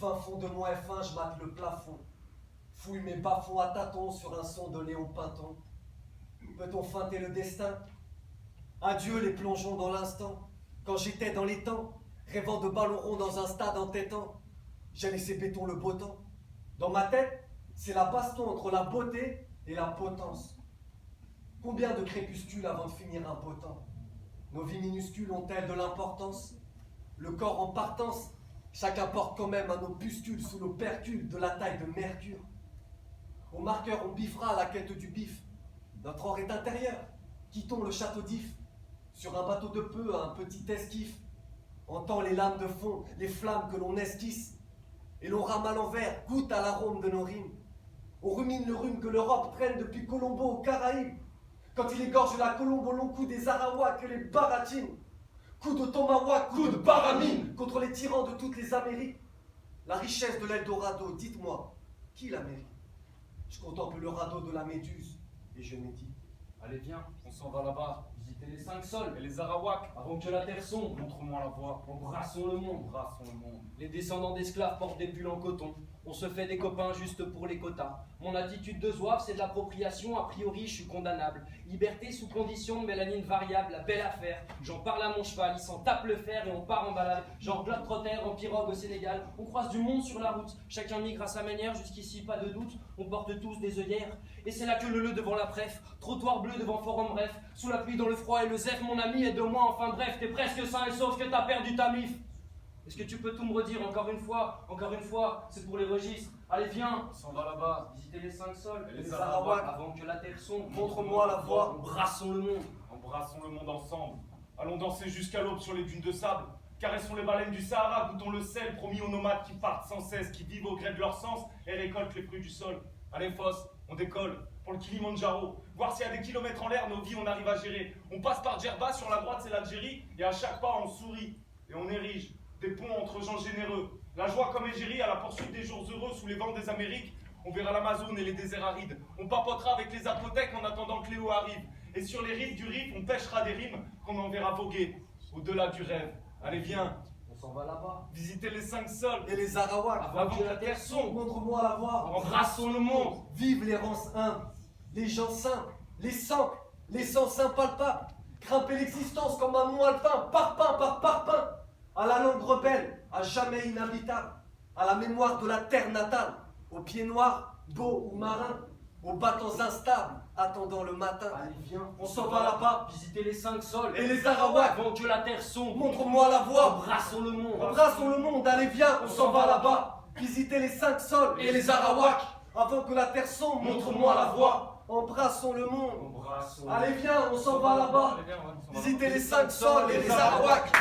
fin fond de mon F1, je mate le plafond. Fouille mes bas-fonds à tâtons sur un son de Léon Pinton. Peut-on feinter le destin? Adieu les plongeons dans l'instant. Quand j'étais dans les temps, rêvant de ballon rond dans un stade entêtant, j'ai laissé béton le beau temps. Dans ma tête, c'est la baston entre la beauté et la potence. Combien de crépuscules avant de finir impotent? Nos vies minuscules ont-elles de l'importance? Le corps en partance, chacun porte quand même un opuscule sous l'opercule de la taille de Mercure. Au marqueur, on biffera à la quête du bif. Notre or est intérieur, quittons le château d'If. Sur un bateau de peu, un petit esquif. Entend les lames de fond, les flammes que l'on esquisse. Et l'on rame à l'envers, goûte à l'arôme de nos rimes. On rumine le rhume que l'Europe traîne depuis Colombo aux Caraïbes. Quand il égorge la colombe au long cou des Arawaks et les baratines. Coup de tomahawk, coup de baramine contre les tyrans de toutes les Amériques. La richesse de l'Eldorado, dites-moi, qui la mérite? Je contemple le radeau de la Méduse et je médite. Allez viens, on s'en va là-bas, visiter les 5 sols Et les Arawaks, avant que la terre sombre. montre-moi la voie. Embrassons le monde. Embrassons le monde. Les descendants d'esclaves portent des pulls en coton. On se fait des copains juste pour les quotas. Mon attitude de zouave, c'est de l'appropriation. A priori, je suis condamnable. Liberté sous condition de mélanine variable, la belle affaire. J'en parle à mon cheval, il s'en tape le fer et on part en balade. Genre globe-trotter en pirogue au Sénégal. On croise du monde sur la route. Chacun migre à sa manière, jusqu'ici pas de doute. On porte tous des œillères. Et c'est là que le devant la pref. Trottoir bleu devant Forum Bref. Sous la pluie, dans le froid et le zef, mon ami est de moi. Enfin bref, t'es presque sain et sauf que t'as perdu ta mif. Est-ce que tu peux tout me redire encore une fois? Encore une fois, c'est pour les registres. Allez viens, On s'en va là-bas. visiter les 5 sols. Et les Arawaks, Avant que la terre sombre. montre-moi la voie. Embrassons le monde. Embrassons le monde ensemble. Allons danser jusqu'à l'aube sur les dunes de sable. Caressons les baleines du Sahara, goûtons le sel promis aux nomades qui partent sans cesse, qui vivent au gré de leur sens et récoltent les fruits du sol. Allez Foss, on décolle pour le Kilimandjaro. Voir si à des kilomètres en l'air, nos vies on arrive à gérer. On passe par Djerba, sur la droite c'est l'Algérie, et à chaque pas on sourit et on érige des ponts entre gens généreux. La joie comme égérie à la poursuite des jours heureux sous les vents des Amériques. On verra l'Amazone et les déserts arides. On papotera avec les apothèques en attendant que Léo arrive. Et sur les rives du Rif, on pêchera des rimes qu'on enverra voguer au-delà du rêve. Allez viens, On s'en va là-bas. visiter les 5 sols. Et les Arawaks, Avant que la terre sombre. montre-moi la voie. Embrassons le monde. Vive les rances humbles, les gens simples, les sens impalpables. Grimper l'existence comme un mont alpin, parpaing par parpaing. À la langue rebelle, à jamais inhabitable. À la mémoire de la terre natale. Aux pieds noirs, beaux ou marins. Aux battants instables, attendant le matin. Allez viens, On s'en va là-bas. visiter les 5 sols. Et les Arawaks, Avant que la terre sombre. montre-moi la voie. Embrassons le monde. Embrassons le monde, allez viens, on s'en va là-bas. Visiter les 5 sols et les Arawaks. Avant que la terre sombre, montre-moi la voie. Embrassons le monde. Embrassons. Allez viens, on s'en va là-bas. Allez, viens, on s'en va. Visiter les 5 sols et les Arawaks.